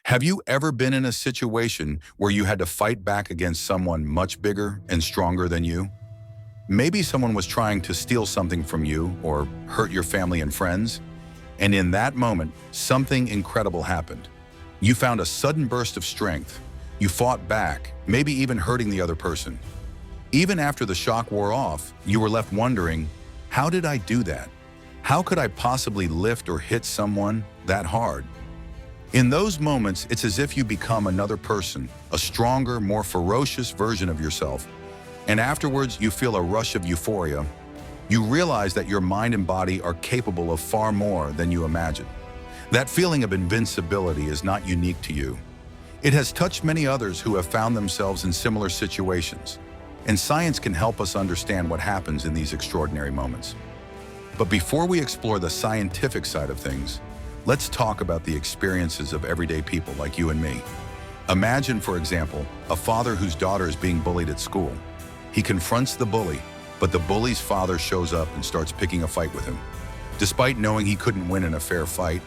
Have you ever been in a situation where you had to fight back against someone much bigger and stronger than you? Maybe someone was trying to steal something from you or hurt your family and friends, and in that moment, something incredible happened. You found a sudden burst of strength. You fought back, maybe even hurting the other person. Even after the shock wore off, you were left wondering, how did I do that? How could I possibly lift or hit someone that hard? In those moments, it's as if you become another person, a stronger, more ferocious version of yourself. And afterwards, you feel a rush of euphoria. You realize that your mind and body are capable of far more than you imagine. That feeling of invincibility is not unique to you. It has touched many others who have found themselves in similar situations. And science can help us understand what happens in these extraordinary moments. But before we explore the scientific side of things, let's talk about the experiences of everyday people like you and me. Imagine, for example, a father whose daughter is being bullied at school. He confronts the bully, but the bully's father shows up and starts picking a fight with him. Despite knowing he couldn't win in a fair fight,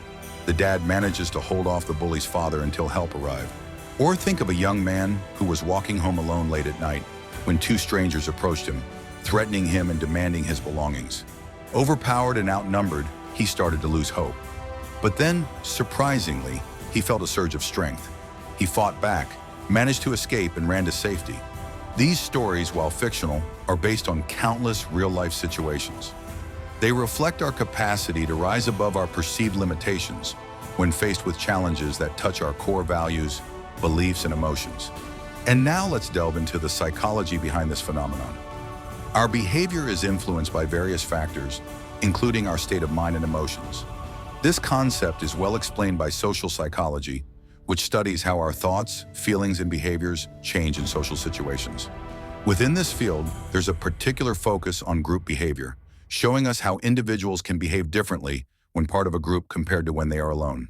the dad manages to hold off the bully's father until help arrived. Or think of a young man who was walking home alone late at night when two strangers approached him, threatening him and demanding his belongings. Overpowered and outnumbered, he started to lose hope. But then, surprisingly, he felt a surge of strength. He fought back, managed to escape, and ran to safety. These stories, while fictional, are based on countless real-life situations. They reflect our capacity to rise above our perceived limitations when faced with challenges that touch our core values, beliefs, and emotions. And now let's delve into the psychology behind this phenomenon. Our behavior is influenced by various factors, including our state of mind and emotions. This concept is well explained by social psychology, which studies how our thoughts, feelings, and behaviors change in social situations. Within this field, there's a particular focus on group behavior, showing us how individuals can behave differently when part of a group compared to when they are alone.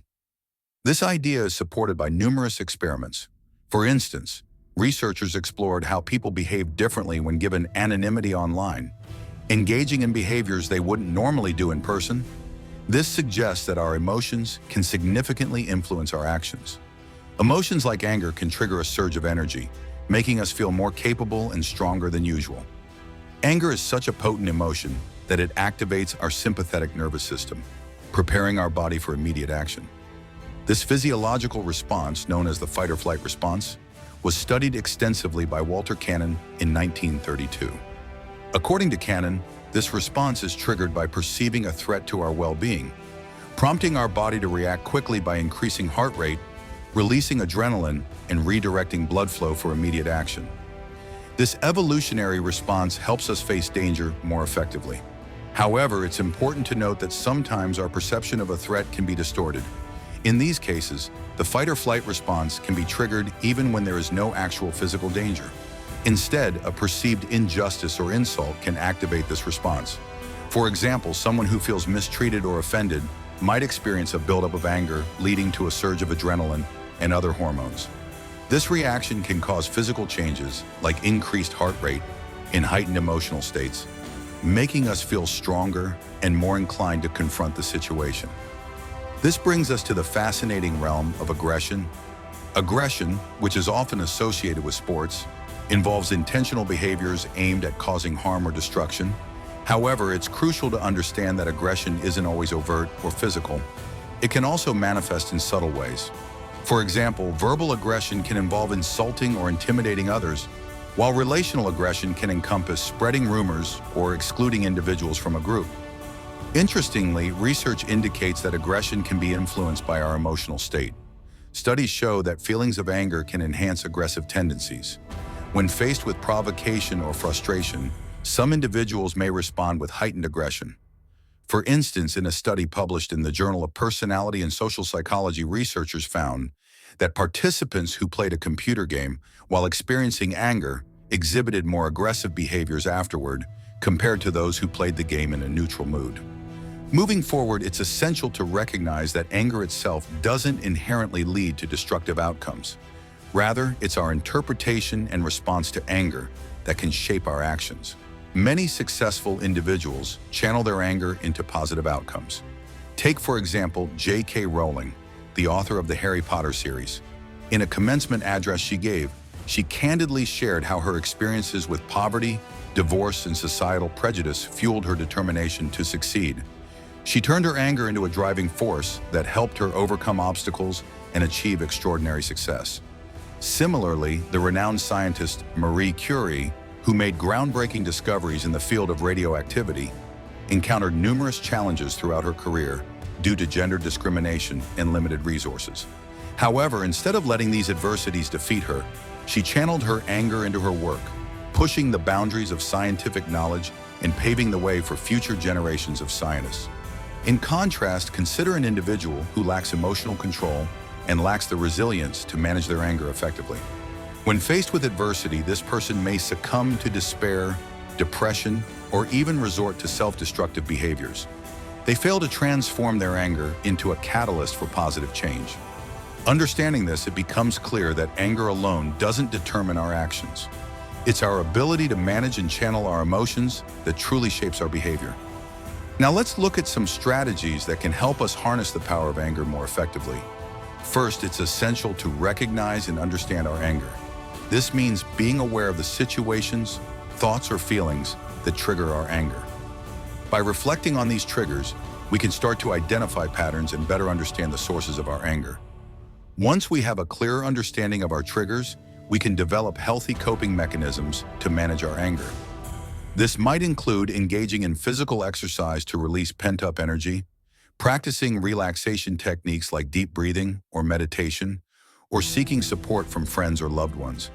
This idea is supported by numerous experiments. For instance, researchers explored how people behave differently when given anonymity online, engaging in behaviors they wouldn't normally do in person. This suggests that our emotions can significantly influence our actions. Emotions like anger can trigger a surge of energy, making us feel more capable and stronger than usual. Anger is such a potent emotion that it activates our sympathetic nervous system, preparing our body for immediate action. This physiological response, known as the fight-or-flight response, was studied extensively by Walter Cannon in 1932. According to Cannon, this response is triggered by perceiving a threat to our well-being, prompting our body to react quickly by increasing heart rate, releasing adrenaline, and redirecting blood flow for immediate action. This evolutionary response helps us face danger more effectively. However, it's important to note that sometimes our perception of a threat can be distorted. In these cases, the fight-or-flight response can be triggered even when there is no actual physical danger. Instead, a perceived injustice or insult can activate this response. For example, someone who feels mistreated or offended might experience a buildup of anger, leading to a surge of adrenaline and other hormones. This reaction can cause physical changes, like increased heart rate and heightened emotional states, making us feel stronger and more inclined to confront the situation. This brings us to the fascinating realm of aggression. Aggression, which is often associated with sports, involves intentional behaviors aimed at causing harm or destruction. However, it's crucial to understand that aggression isn't always overt or physical. It can also manifest in subtle ways. For example, verbal aggression can involve insulting or intimidating others, while relational aggression can encompass spreading rumors or excluding individuals from a group. Interestingly, research indicates that aggression can be influenced by our emotional state. Studies show that feelings of anger can enhance aggressive tendencies. When faced with provocation or frustration, some individuals may respond with heightened aggression. For instance, in a study published in the Journal of Personality and Social Psychology, researchers found that participants who played a computer game while experiencing anger exhibited more aggressive behaviors afterward compared to those who played the game in a neutral mood. Moving forward, it's essential to recognize that anger itself doesn't inherently lead to destructive outcomes. Rather, it's our interpretation and response to anger that can shape our actions. Many successful individuals channel their anger into positive outcomes. Take, for example, J.K. Rowling, the author of the Harry Potter series. In a commencement address she gave, she candidly shared how her experiences with poverty, divorce, and societal prejudice fueled her determination to succeed. She turned her anger into a driving force that helped her overcome obstacles and achieve extraordinary success. Similarly, the renowned scientist Marie Curie, who made groundbreaking discoveries in the field of radioactivity, encountered numerous challenges throughout her career due to gender discrimination and limited resources. However, instead of letting these adversities defeat her, she channeled her anger into her work, pushing the boundaries of scientific knowledge and paving the way for future generations of scientists. In contrast, consider an individual who lacks emotional control and lacks the resilience to manage their anger effectively. When faced with adversity, this person may succumb to despair, depression, or even resort to self-destructive behaviors. They fail to transform their anger into a catalyst for positive change. Understanding this, it becomes clear that anger alone doesn't determine our actions. It's our ability to manage and channel our emotions that truly shapes our behavior. Now let's look at some strategies that can help us harness the power of anger more effectively. First, it's essential to recognize and understand our anger. This means being aware of the situations, thoughts, or feelings that trigger our anger. By reflecting on these triggers, we can start to identify patterns and better understand the sources of our anger. Once we have a clearer understanding of our triggers, we can develop healthy coping mechanisms to manage our anger. This might include engaging in physical exercise to release pent-up energy, practicing relaxation techniques like deep breathing or meditation, or seeking support from friends or loved ones.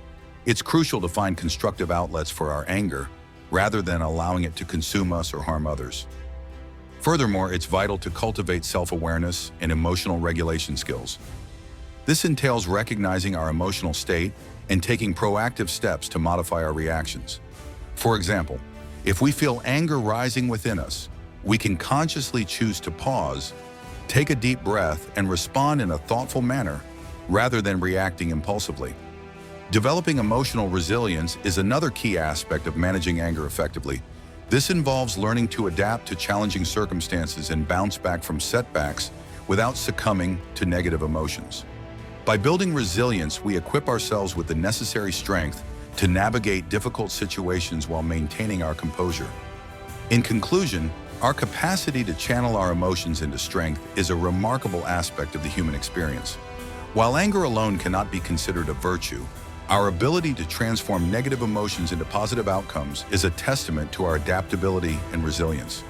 It's crucial to find constructive outlets for our anger rather than allowing it to consume us or harm others. Furthermore, it's vital to cultivate self-awareness and emotional regulation skills. This entails recognizing our emotional state and taking proactive steps to modify our reactions. For example, if we feel anger rising within us, we can consciously choose to pause, take a deep breath, and respond in a thoughtful manner rather than reacting impulsively. Developing emotional resilience is another key aspect of managing anger effectively. This involves learning to adapt to challenging circumstances and bounce back from setbacks without succumbing to negative emotions. By building resilience, we equip ourselves with the necessary strength to navigate difficult situations while maintaining our composure. In conclusion, our capacity to channel our emotions into strength is a remarkable aspect of the human experience. While anger alone cannot be considered a virtue, our ability to transform negative emotions into positive outcomes is a testament to our adaptability and resilience.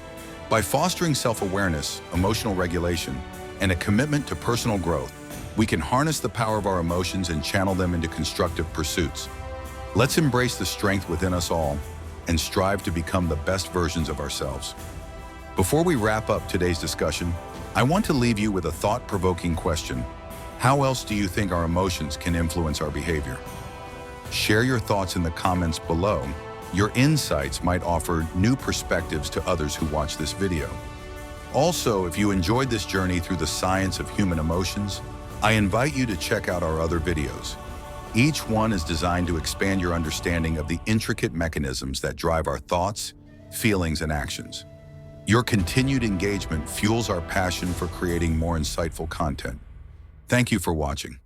By fostering self-awareness, emotional regulation, and a commitment to personal growth, we can harness the power of our emotions and channel them into constructive pursuits. Let's embrace the strength within us all and strive to become the best versions of ourselves. Before we wrap up today's discussion, I want to leave you with a thought-provoking question. How else do you think our emotions can influence our behavior? Share your thoughts in the comments below. Your insights might offer new perspectives to others who watch this video. Also, if you enjoyed this journey through the science of human emotions, I invite you to check out our other videos. Each one is designed to expand your understanding of the intricate mechanisms that drive our thoughts, feelings, and actions. Your continued engagement fuels our passion for creating more insightful content. Thank you for watching.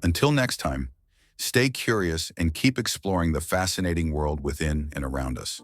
Until next time, stay curious and keep exploring the fascinating world within and around us.